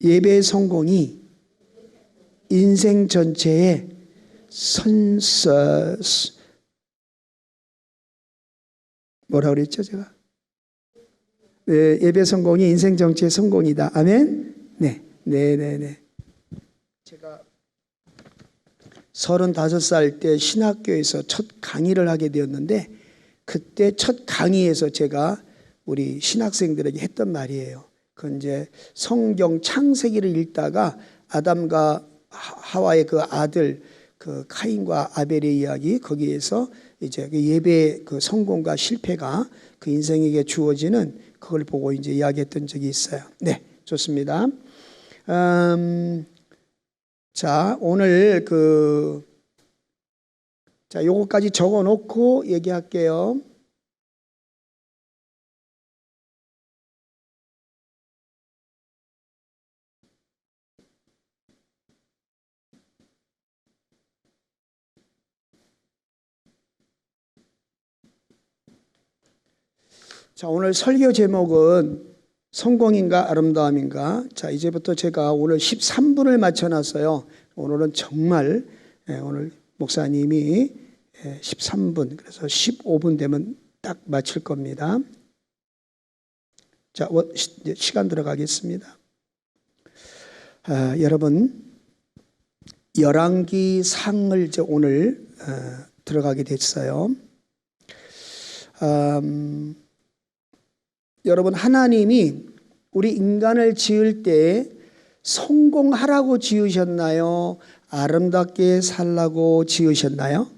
예배의 성공이 인생 전체의 뭐라고 그랬죠 제가? 예배 성공이 인생 전체의 성공이다. 아멘? 네. 제가 35살 때 신학교에서 첫 강의를 하게 되었는데, 그때 첫 강의에서 제가 우리 신학생들에게 했던 말이에요. 그 이제 성경 창세기를 읽다가 아담과 하와의 그 아들 그 카인과 아벨의 이야기, 거기에서 이제 그 예배의 그 성공과 실패가 그 인생에게 주어지는 그걸 보고 이제 이야기했던 적이 있어요. 네, 좋습니다. 자, 오늘 요거까지 적어 놓고 얘기할게요. 자, 오늘 설교 제목은 성공인가 아름다움인가. 자, 이제부터 제가 오늘 13분을 맞춰놨어요. 오늘은 정말 오늘 목사님이 13분, 그래서 15분 되면 딱 마칠 겁니다. 자, 시간 들어가겠습니다. 여러분, 열왕기상을 이제 오늘 들어가게 됐어요. 여러분, 하나님이 우리 인간을 지을 때 성공하라고 지으셨나요? 아름답게 살라고 지으셨나요?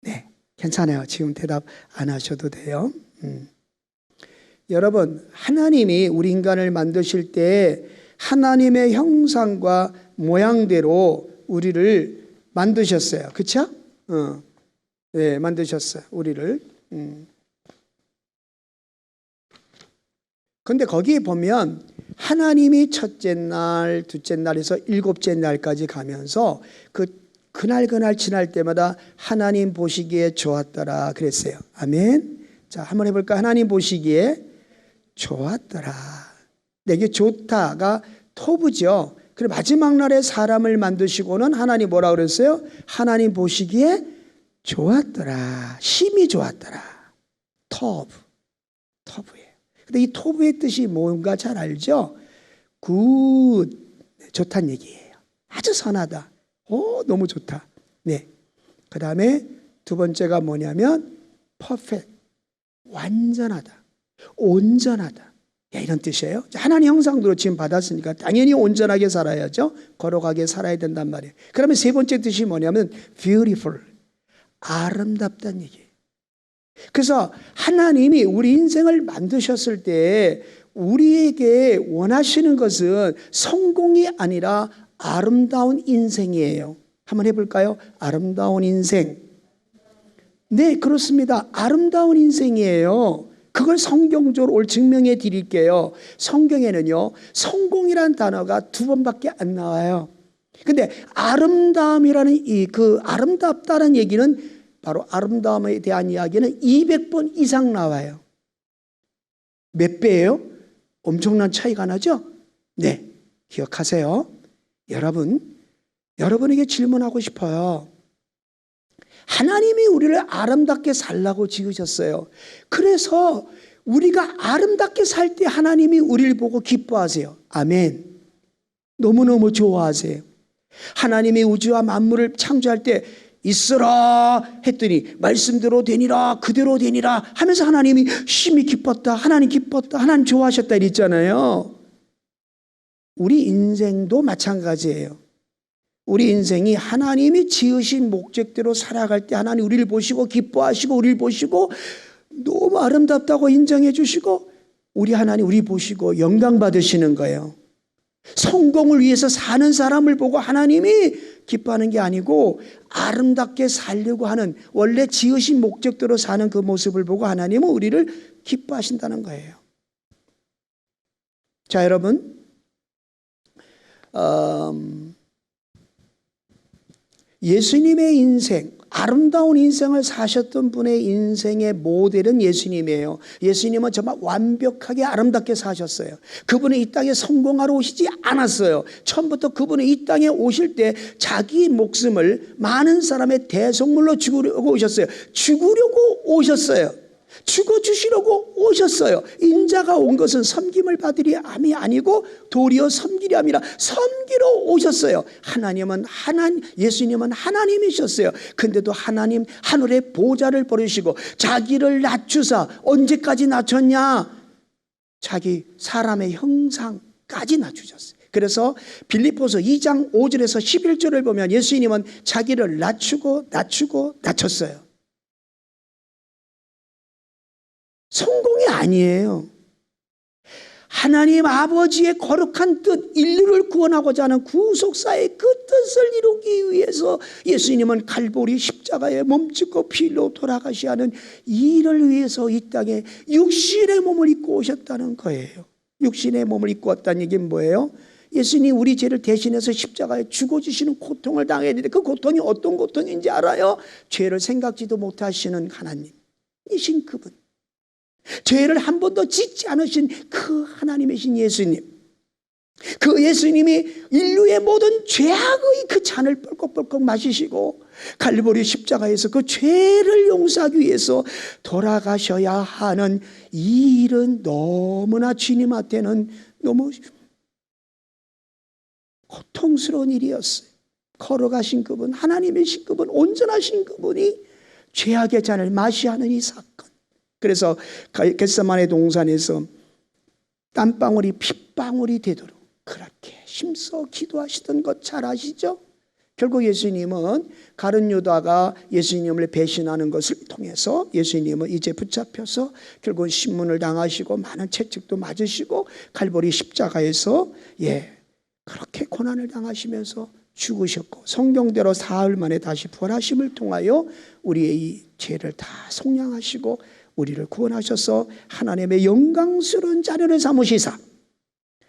네, 괜찮아요. 지금 대답 안 하셔도 돼요. 여러분, 하나님이 우리 인간을 만드실 때 하나님의 형상과 모양대로 우리를 만드셨어요. 그렇죠? 네, 만드셨어요. 우리를. 근데 거기에 보면 하나님이 첫째 날, 둘째 날에서 일곱째 날까지 가면서 그날 지날 때마다 하나님 보시기에 좋았더라 그랬어요. 아멘. 자, 한번 해볼까? 하나님 보시기에 좋았더라. 내게 좋다가 토부죠. 그리고 마지막 날에 사람을 만드시고는 하나님 뭐라 그랬어요? 하나님 보시기에 좋았더라. 심히 좋았더라. 터브예요. 근데 이 토브의 뜻이 뭔가 잘 알죠? 굿, 좋다는 얘기예요. 아주 선하다. 너무 좋다. 네. 그 다음에 두 번째가 뭐냐면 perfect, 완전하다, 온전하다. 이런 뜻이에요. 하나님 형상대로 지금 받았으니까 당연히 온전하게 살아야죠. 거룩하게 살아야 된단 말이에요. 그러면 세 번째 뜻이 뭐냐면 beautiful, 아름답다는 얘기예요. 그래서 하나님이 우리 인생을 만드셨을 때 우리에게 원하시는 것은 성공이 아니라 아름다운 인생이에요. 한번 해볼까요? 아름다운 인생. 네, 그렇습니다. 아름다운 인생이에요. 그걸 성경적으로 오늘 증명해 드릴게요. 성경에는요, 성공이라는 단어가 2번밖에 안 나와요. 근데 아름다움이라는 그 아름답다는 얘기는 바로 아름다움에 대한 이야기는 200번 이상 나와요. 몇 배예요? 엄청난 차이가 나죠? 네, 기억하세요. 여러분에게 질문하고 싶어요. 하나님이 우리를 아름답게 살라고 지으셨어요. 그래서 우리가 아름답게 살 때 하나님이 우리를 보고 기뻐하세요. 아멘. 너무너무 좋아하세요. 하나님이 우주와 만물을 창조할 때 있으라 했더니 말씀대로 되니라, 그대로 되니라 하면서 하나님이 심히 기뻤다, 하나님 기뻤다, 하나님 좋아하셨다 이랬잖아요. 우리 인생도 마찬가지예요. 우리 인생이 하나님이 지으신 목적대로 살아갈 때 하나님 우리를 보시고 기뻐하시고 우리를 보시고 너무 아름답다고 인정해 주시고 우리 하나님 우리 보시고 영광 받으시는 거예요. 성공을 위해서 사는 사람을 보고 하나님이 기뻐하는 게 아니고 아름답게 살려고 하는 원래 지으신 목적대로 사는 그 모습을 보고 하나님은 우리를 기뻐하신다는 거예요. 자, 여러분, 예수님의 인생, 아름다운 인생을 사셨던 분의 인생의 모델은 예수님이에요. 예수님은 정말 완벽하게 아름답게 사셨어요. 그분은 이 땅에 성공하러 오시지 않았어요. 처음부터 그분은 이 땅에 오실 때 자기 목숨을 많은 사람의 대속물로 죽으려고 오셨어요. 죽으려고 오셨어요. 죽어주시려고 오셨어요. 인자가 온 것은 섬김을 받으리 함이 아니고 도리어 섬기려 함이라. 섬기러 오셨어요. 예수님은 하나님이셨어요. 근데도 하나님 하늘의 보좌를 버리시고 자기를 낮추사. 언제까지 낮췄냐? 자기 사람의 형상까지 낮추셨어요. 그래서 빌립보서 2장 5절에서 11절을 보면 예수님은 자기를 낮췄어요. 성공이 아니에요. 하나님 아버지의 거룩한 뜻, 인류를 구원하고자 하는 구속사의 그 뜻을 이루기 위해서 예수님은 갈보리 십자가에 몸짓고 피 흘려 돌아가셔야 하는 일을 위해서 이 땅에 육신의 몸을 입고 오셨다는 거예요. 육신의 몸을 입고 왔다는 얘기는 뭐예요? 예수님이 우리 죄를 대신해서 십자가에 죽어주시는 고통을 당해야 되는데 그 고통이 어떤 고통인지 알아요? 죄를 생각지도 못하시는 하나님이신 그분, 죄를 한 번도 짓지 않으신 그 하나님이신 예수님, 그 예수님이 인류의 모든 죄악의 그 잔을 뻘컥뻘컥 마시시고 갈보리 십자가에서 그 죄를 용서하기 위해서 돌아가셔야 하는 이 일은 너무나 주님한테는 너무 고통스러운 일이었어요. 걸어가신 그분, 하나님이신 그분, 온전하신 그분이 죄악의 잔을 마셔야 하는 이 사건. 그래서 겟세마네 동산에서 땀방울이 핏방울이 되도록 그렇게 힘써 기도하시던 것 잘 아시죠? 결국 예수님은 가룟 유다가 예수님을 배신하는 것을 통해서 예수님은 이제 붙잡혀서 결국 신문을 당하시고 많은 채찍도 맞으시고 갈보리 십자가에서 그렇게 고난을 당하시면서 죽으셨고 성경대로 사흘 만에 다시 부활하심을 통하여 우리의 이 죄를 다 속량하시고 우리를 구원하셔서 하나님의 영광스러운 자녀를 삼으시사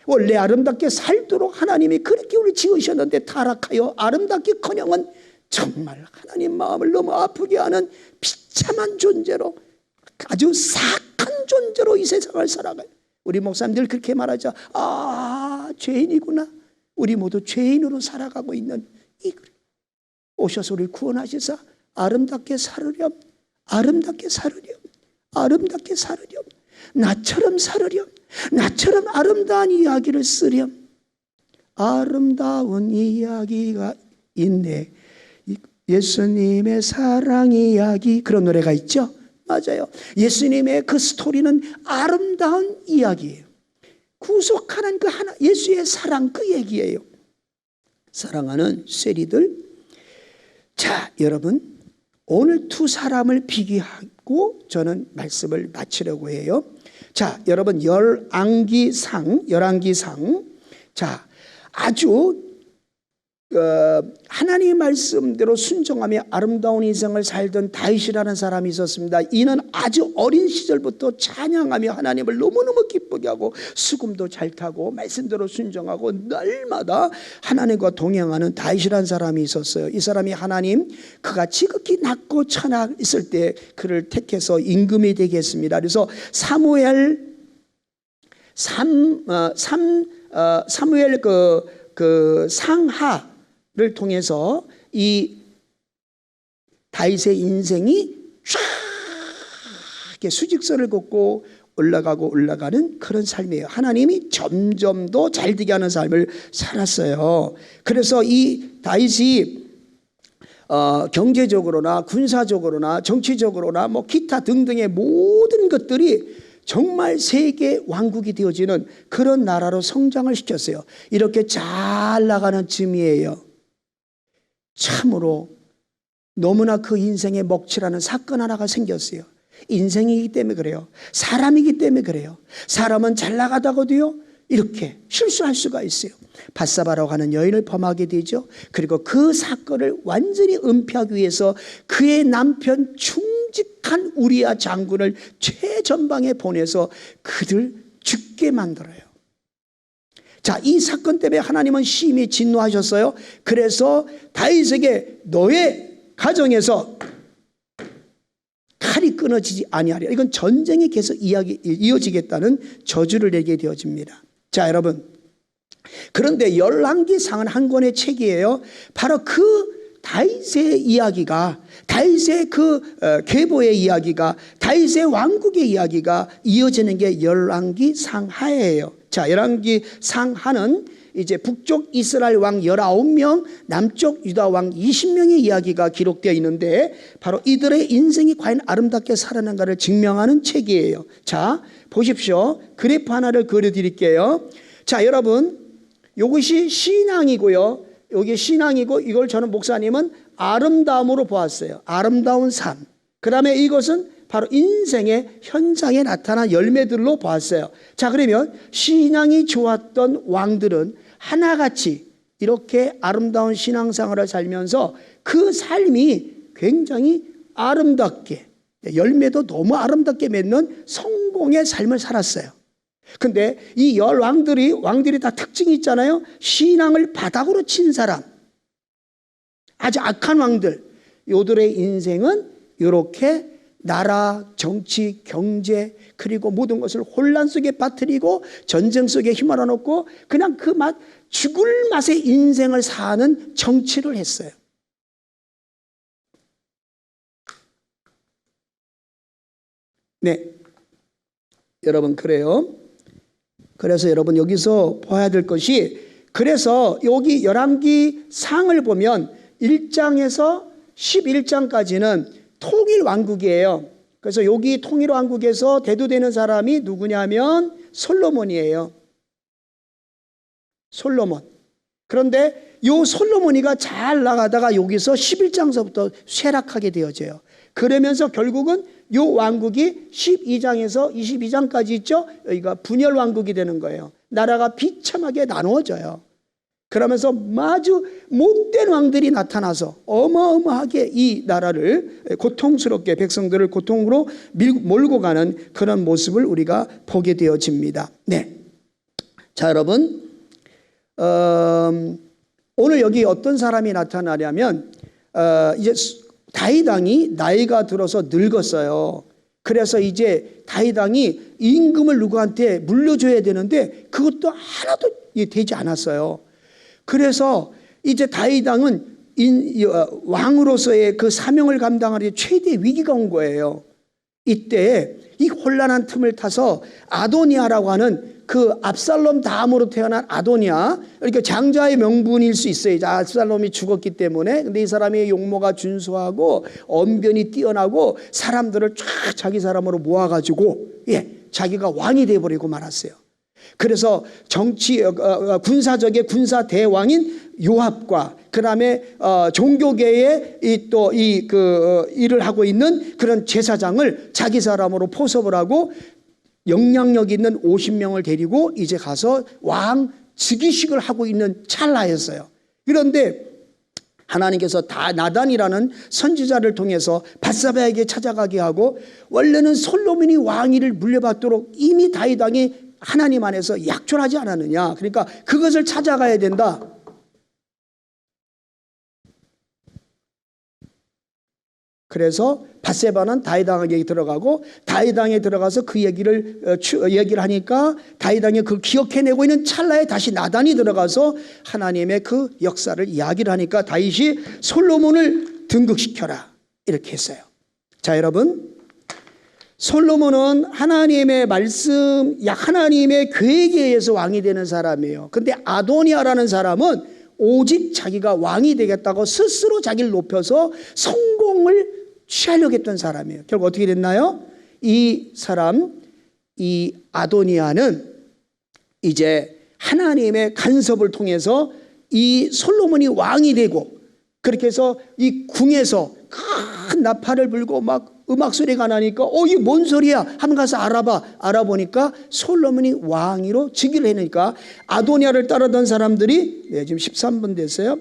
원래 아름답게 살도록 하나님이 그렇게 우리를 지으셨는데 타락하여 아름답기커녕은 정말 하나님 마음을 너무 아프게 하는 비참한 존재로, 아주 사악한 존재로 이 세상을 살아가요. 우리 목사님들 그렇게 말하죠. 죄인이구나. 우리 모두 죄인으로 살아가고 있는 이 오셔서 우리를 구원하시사 아름답게 살으렴, 아름답게 살으렴, 아름답게 살으렴, 나처럼 살으렴, 나처럼 아름다운 이야기를 쓰렴. 아름다운 이야기가 있네. 예수님의 사랑 이야기, 그런 노래가 있죠. 맞아요. 예수님의 그 스토리는 아름다운 이야기예요. 구속하는 그 하나, 예수의 사랑, 그 얘기예요. 사랑하는 쉐리들, 자 여러분, 오늘 두 사람을 비교하고 저는 말씀을 마치려고 해요. 자 여러분, 열왕기상, 자 아주 하나님의 말씀대로 순종하며 아름다운 인생을 살던 다윗이라는 사람이 있었습니다. 이는 아주 어린 시절부터 찬양하며 하나님을 너무너무 기쁘게 하고 수금도 잘 타고 말씀대로 순종하고 날마다 하나님과 동행하는 다윗이라는 사람이 있었어요. 이 사람이 하나님 그가 지극히 낮고 천하 있을 때 그를 택해서 임금이 되게 했습니다. 그래서 사무엘 그 상하를 통해서 이 다윗의 인생이 쫙 이렇게 수직선을 걷고 올라가는 그런 삶이에요. 하나님이 점점 더 잘되게 하는 삶을 살았어요. 그래서 이 다윗이 경제적으로나 군사적으로나 정치적으로나 뭐 기타 등등의 모든 것들이 정말 세계 왕국이 되어지는 그런 나라로 성장을 시켰어요. 이렇게 잘 나가는 즈음이에요. 참으로 너무나 그 인생에 먹칠하는 사건 하나가 생겼어요. 인생이기 때문에 그래요. 사람이기 때문에 그래요. 사람은 잘 나가다가도요 이렇게 실수할 수가 있어요. 밧사바라고 하는 여인을 범하게 되죠. 그리고 그 사건을 완전히 은폐하기 위해서 그의 남편 충직한 우리아 장군을 최전방에 보내서 그들 죽게 만들어요. 자, 이 사건 때문에 하나님은 심히 진노하셨어요. 그래서 다윗에게 너의 가정에서 칼이 끊어지지 아니하리라. 이건 전쟁이 계속 이어지겠다는 저주를 내게 되어집니다. 자, 여러분, 그런데 열왕기상은 한 권의 책이에요. 바로 그 다윗의 이야기가, 다윗의 그 계보의 이야기가, 다윗의 왕국의 이야기가 이어지는 게 열왕기상하예요. 자, 열왕기상하는 이제 북쪽 이스라엘 왕 19명, 남쪽 유다 왕 20명의 이야기가 기록되어 있는데 바로 이들의 인생이 과연 아름답게 살아난가를 증명하는 책이에요. 자, 보십시오. 그래프 하나를 그려드릴게요. 자, 여러분, 이것이 신앙이고요. 여기 신앙이고, 이걸 저는 목사님은 아름다움으로 보았어요. 아름다운 삶. 그 다음에 이것은 바로 인생의 현장에 나타난 열매들로 보았어요. 자, 그러면 신앙이 좋았던 왕들은 하나같이 이렇게 아름다운 신앙생활을 살면서 그 삶이 굉장히 아름답게, 열매도 너무 아름답게 맺는 성공의 삶을 살았어요. 근데 이 왕들이 다 특징이 있잖아요. 신앙을 바닥으로 친 사람, 아주 악한 왕들, 요들의 인생은 이렇게 나라, 정치, 경제, 그리고 모든 것을 혼란 속에 빠뜨리고 전쟁 속에 휘말아 놓고 그냥 그 죽을 맛의 인생을 사는 정치를 했어요. 네, 여러분, 그래요. 그래서 여러분, 여기서 봐야 될 것이, 그래서 여기 열왕기상을 보면 1장에서 11장까지는 통일 왕국이에요. 그래서 여기 통일 왕국에서 대두되는 사람이 누구냐면 솔로몬이에요. 솔로몬. 그런데 이 솔로몬이가 잘 나가다가 여기서 11장서부터 쇠락하게 되어져요. 그러면서 결국은 이 왕국이 12장에서 22장까지 있죠. 여기가 분열 왕국이 되는 거예요. 나라가 비참하게 나누어져요. 그러면서 아주 못된 왕들이 나타나서 어마어마하게 이 나라를 고통스럽게, 백성들을 고통으로 몰고 가는 그런 모습을 우리가 보게 되어집니다. 네. 자, 여러분, 오늘 여기 어떤 사람이 나타나냐면 이제 다윗 왕이 나이가 들어서 늙었어요. 그래서 이제 다윗 왕이 임금을 누구한테 물려줘야 되는데 그것도 하나도 되지 않았어요. 그래서 이제 다윗 왕은 왕으로서의 그 사명을 감당하는 최대 위기가 온 거예요. 이때 이 혼란한 틈을 타서 아도니아라고 하는 그 압살롬 다음으로 태어난 아도니아, 그러니까 장자의 명분일 수 있어요. 압살롬이 죽었기 때문에. 근데 이 사람이 용모가 준수하고 언변이 뛰어나고 사람들을 쫙 자기 사람으로 모아가지고 자기가 왕이 되어버리고 말았어요. 그래서 군사적의 군사 대왕인 요압과 그 다음에 종교계에 일을 하고 있는 그런 제사장을 자기 사람으로 포섭을 하고 영향력 있는 50명을 데리고 이제 가서 왕 즉위식을 하고 있는 찰나였어요. 그런데 하나님께서 나단이라는 선지자를 통해서 밧사바에게 찾아가게 하고, 원래는 솔로몬이 왕위를 물려받도록 이미 다윗 왕이 하나님 안에서 약조하지 않았느냐. 그러니까 그것을 찾아가야 된다. 그래서 밧세바는 다윗 왕에게 들어가고, 다윗 왕에 들어가서 그 얘기를 하니까 다윗 왕이 그걸 기억해내고 있는 찰나에 다시 나단이 들어가서 하나님의 그 역사를 이야기를 하니까 다윗이 솔로몬을 등극시켜라 이렇게 했어요. 자, 여러분, 솔로몬은 하나님의 말씀, 하나님의 계획에 의해서 왕이 되는 사람이에요. 근데 아도니아라는 사람은 오직 자기가 왕이 되겠다고 스스로 자기를 높여서 성공을 취하려고 했던 사람이에요. 결국 어떻게 됐나요? 이 아도니아는 이제 하나님의 간섭을 통해서 이 솔로몬이 왕이 되고, 그렇게 해서 이 궁에서 큰 나팔을 불고 막 음악 소리가 나니까 이게 뭔 소리야? 한번 가서 알아보니까 솔로몬이 왕위로 즉위를 해니까 아도니아를 따르던 사람들이, 지금 13분 됐어요.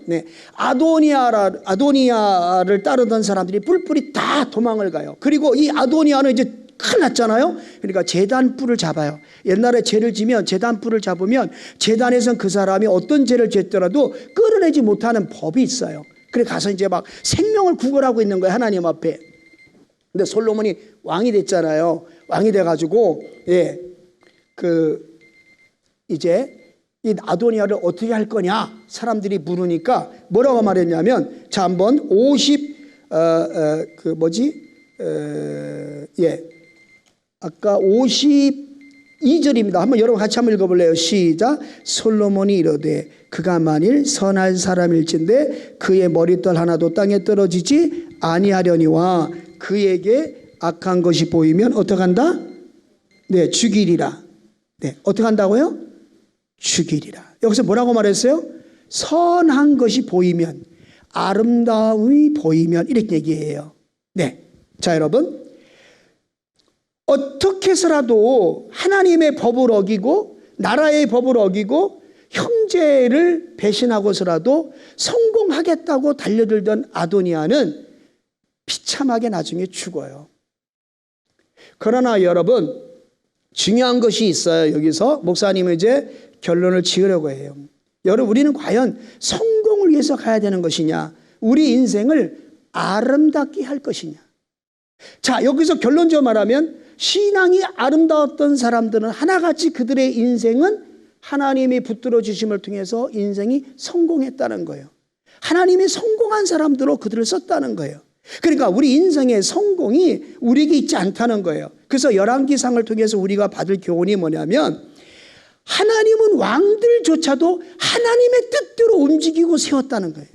아도니아를 따르던 사람들이 뿔뿔이 다 도망을 가요. 그리고 이 아도니아는 이제 큰일 났잖아요. 그러니까 제단뿔을 잡아요. 옛날에 죄를 지면 제단뿔을 잡으면 제단에선 그 사람이 어떤 죄를 지었더라도 끌어내지 못하는 법이 있어요. 그래 가서 이제 막 생명을 구걸하고 있는 거예요, 하나님 앞에. 근데 솔로몬이 왕이 됐잖아요. 왕이 돼가지고 이제 이 아도니아를 어떻게 할 거냐 사람들이 물으니까 뭐라고 말했냐면, 자 한번 52절입니다. 한번 여러분 같이 한번 읽어볼래요? 시작. 솔로몬이 이르되 그가 만일 선할 사람일진데 그의 머리털 하나도 땅에 떨어지지 아니하려니와 그에게 악한 것이 보이면 어떡한다? 네, 죽이리라. 네, 어떻게 한다고요? 죽이리라. 여기서 뭐라고 말했어요? 선한 것이 보이면, 아름다움이 보이면, 이렇게 얘기해요. 네, 자 여러분, 어떻게 해서라도 하나님의 법을 어기고 나라의 법을 어기고 형제를 배신하고서라도 성공하겠다고 달려들던 아도니아는 비참하게 나중에 죽어요. 그러나 여러분, 중요한 것이 있어요. 여기서 목사님은 이제 결론을 지으려고 해요. 여러분, 우리는 과연 성공을 위해서 가야 되는 것이냐, 우리 인생을 아름답게 할 것이냐. 자, 여기서 결론적으로 말하면 신앙이 아름다웠던 사람들은 하나같이 그들의 인생은 하나님이 붙들어 주심을 통해서 인생이 성공했다는 거예요. 하나님이 성공한 사람들로 그들을 썼다는 거예요. 그러니까 우리 인생의 성공이 우리에게 있지 않다는 거예요. 그래서 열왕기상을 통해서 우리가 받을 교훈이 뭐냐면, 하나님은 왕들조차도 하나님의 뜻대로 움직이고 세웠다는 거예요.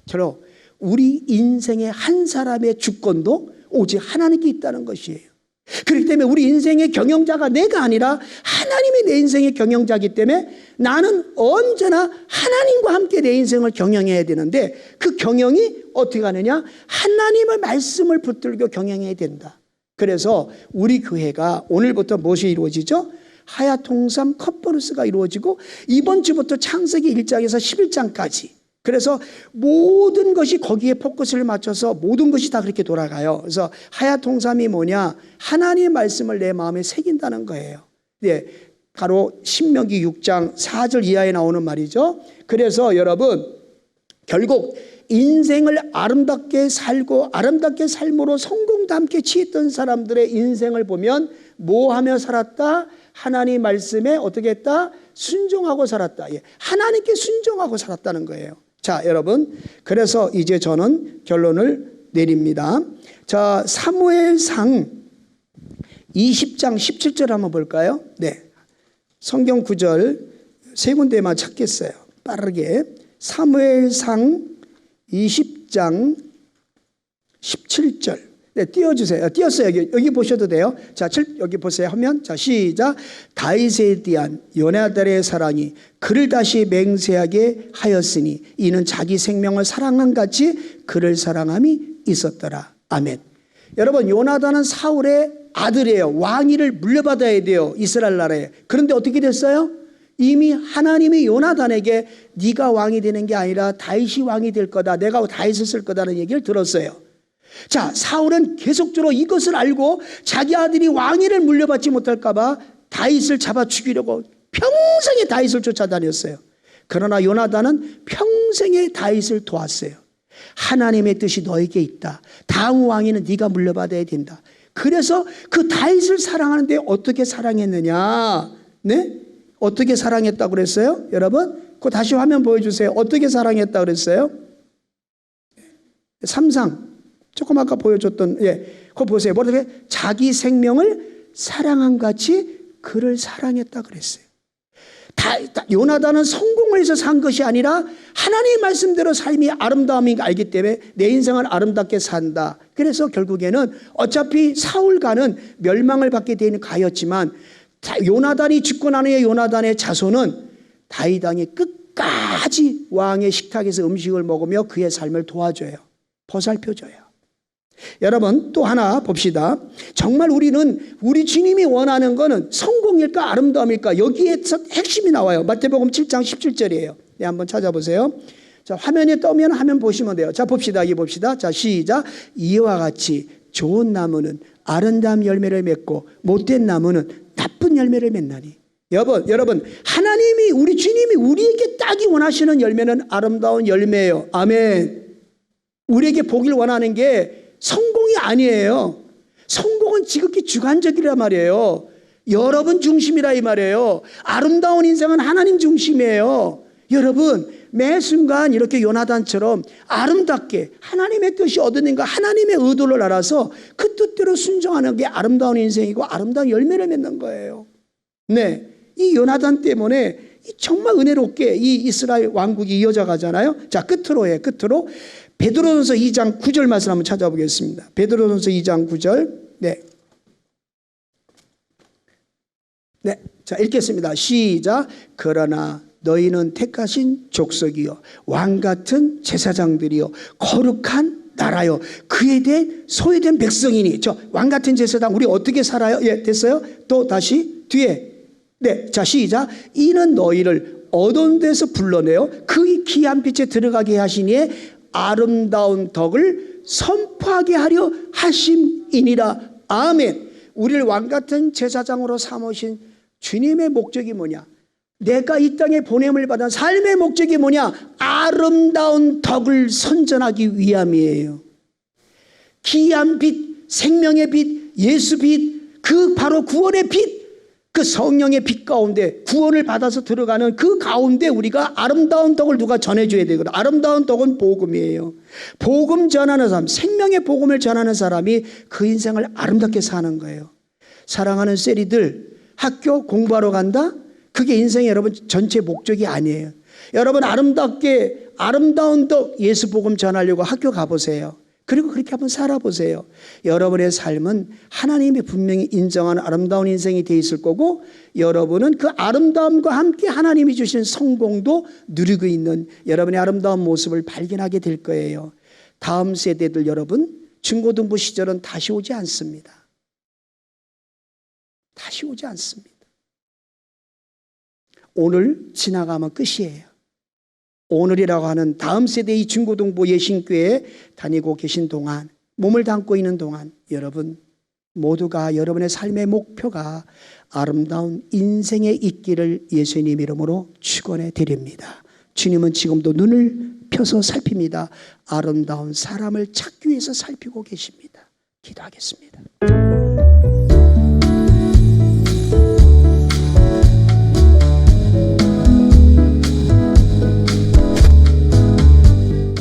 저로 우리 인생의 한 사람의 주권도 오직 하나님께 있다는 것이에요. 그렇기 때문에 우리 인생의 경영자가 내가 아니라 하나님이 내 인생의 경영자이기 때문에 나는 언제나 하나님과 함께 내 인생을 경영해야 되는데, 그 경영이 어떻게 하느냐? 하나님의 말씀을 붙들고 경영해야 된다. 그래서 우리 교회가 오늘부터 무엇이 이루어지죠? 하야통삼 컨퍼런스가 이루어지고, 이번 주부터 창세기 1장에서 11장까지, 그래서 모든 것이 거기에 포커스를 맞춰서 모든 것이 다 그렇게 돌아가요. 그래서 하야통삼이 뭐냐? 하나님의 말씀을 내 마음에 새긴다는 거예요. 네, 바로 신명기 6장 4절 이하에 나오는 말이죠. 그래서 여러분, 결국 인생을 아름답게 살고 아름답게 삶으로 성공도 함께 취했던 사람들의 인생을 보면 뭐 하며 살았다? 하나님 말씀에 어떻게 했다? 순종하고 살았다. 하나님께 순종하고 살았다는 거예요. 자, 여러분, 그래서 이제 저는 결론을 내립니다. 자, 사무엘상 20장 17절 한번 볼까요? 네, 성경 구절 세 군데만 찾겠어요. 빠르게. 사무엘상 20장 17절. 네, 띄워주세요. 띄웠어요. 여기 보셔도 돼요. 자, 여기 보세요. 하면, 자, 시작. 다윗에 대한 요나단의 사랑이 그를 다시 맹세하게 하였으니 이는 자기 생명을 사랑한 같이 그를 사랑함이 있었더라. 아멘. 여러분, 요나단은 사울의 아들이에요. 왕위를 물려받아야 돼요, 이스라엘 나라에. 그런데 어떻게 됐어요? 이미 하나님이 요나단에게 네가 왕이 되는 게 아니라 다윗이 왕이 될 거다, 내가 다윗을 쓸 거다는 얘기를 들었어요. 자, 사울은 계속적으로 이것을 알고 자기 아들이 왕위를 물려받지 못할까 봐 다윗을 잡아 죽이려고 평생에 다윗을 쫓아다녔어요. 그러나 요나단은 평생에 다윗을 도왔어요. 하나님의 뜻이 너에게 있다. 다음 왕위는 네가 물려받아야 된다. 그래서 그 다윗을 사랑하는데 어떻게 사랑했느냐? 네? 어떻게 사랑했다고 그랬어요? 여러분, 그거 다시 화면 보여주세요. 어떻게 사랑했다고 그랬어요? 3상. 조금 아까 보여줬던, 그거 보세요. 뭐라고 자기 생명을 사랑한 같이 그를 사랑했다 그랬어요. 요나단은 성공을 해서 산 것이 아니라 하나님의 말씀대로 삶이 아름다움인 걸 알기 때문에 내 인생을 아름답게 산다. 그래서 결국에는 어차피 사울과는 멸망을 받게 되는 가였지만, 요나단이 죽고 난 후에 요나단의 자손은 다윗 왕이 끝까지 왕의 식탁에서 음식을 먹으며 그의 삶을 도와줘요. 보살펴줘요. 여러분, 또 하나 봅시다. 정말 우리 주님이 원하는 것은 성공일까 아름다움일까? 여기에서 핵심이 나와요. 마태복음 7장 17절이에요. 네, 한번 찾아보세요. 자, 화면에 떠면 화면 보시면 돼요. 자, 봅시다. 이 봅시다. 자, 시작. 이와 같이 좋은 나무는 아름다운 열매를 맺고 못된 나무는 나쁜 열매를 맺나니. 여러분, 하나님이, 우리 주님이 우리에게 따기 원하시는 열매는 아름다운 열매예요. 아멘. 우리에게 보길 원하는 게 성공이 아니에요. 성공은 지극히 주관적이란 말이에요. 여러분 중심이라 이 말이에요. 아름다운 인생은 하나님 중심이에요. 여러분 매 순간 이렇게 요나단처럼 아름답게 하나님의 뜻이 어디는가 하나님의 의도를 알아서 그 뜻대로 순종하는 게 아름다운 인생이고 아름다운 열매를 맺는 거예요. 네, 이 요나단 때문에 정말 은혜롭게 이 이스라엘 왕국이 이어져 가잖아요. 자, 끝으로 베드로전서 2장 9절 말씀 한번 찾아보겠습니다. 베드로전서 2장 9절. 네, 자 읽겠습니다. 시작. 그러나 너희는 택하신 족속이요 왕같은 제사장들이요 거룩한 나라요 그에 대해 소유된 백성이니. 저 왕같은 제사장 우리 어떻게 살아요? 예, 됐어요? 또 다시 뒤에. 네, 자 시작. 이는 너희를 어두운 데서 불러내어 그 귀한 빛에 들어가게 하시니 아름다운 덕을 선포하게 하려 하심이니라. 아멘. 우리를 왕같은 제사장으로 삼으신 주님의 목적이 뭐냐? 내가 이 땅에 보냄을 받은 삶의 목적이 뭐냐? 아름다운 덕을 선전하기 위함이에요. 귀한 빛, 생명의 빛, 예수 빛, 그 바로 구원의 빛, 그 성령의 빛 가운데 구원을 받아서 들어가는 그 가운데 우리가 아름다운 덕을 누가 전해줘야 되거든. 아름다운 덕은 복음이에요. 복음 전하는 사람, 생명의 복음을 전하는 사람이 그 인생을 아름답게 사는 거예요. 사랑하는 세리들, 학교 공부하러 간다? 그게 인생의 여러분 전체 목적이 아니에요. 여러분 아름답게 아름다운 덕 예수 복음 전하려고 학교 가보세요. 그리고 그렇게 한번 살아보세요. 여러분의 삶은 하나님이 분명히 인정하는 아름다운 인생이 돼 있을 거고 여러분은 그 아름다움과 함께 하나님이 주신 성공도 누리고 있는 여러분의 아름다운 모습을 발견하게 될 거예요. 다음 세대들 여러분 중고등부 시절은 다시 오지 않습니다. 다시 오지 않습니다. 오늘 지나가면 끝이에요. 오늘이라고 하는 다음 세대의 중고등부 예신교회에 다니고 계신 동안 몸을 담고 있는 동안 여러분 모두가 여러분의 삶의 목표가 아름다운 인생에 있기를 예수님 이름으로 축원해 드립니다. 주님은 지금도 눈을 펴서 살핍니다. 아름다운 사람을 찾기 위해서 살피고 계십니다. 기도하겠습니다.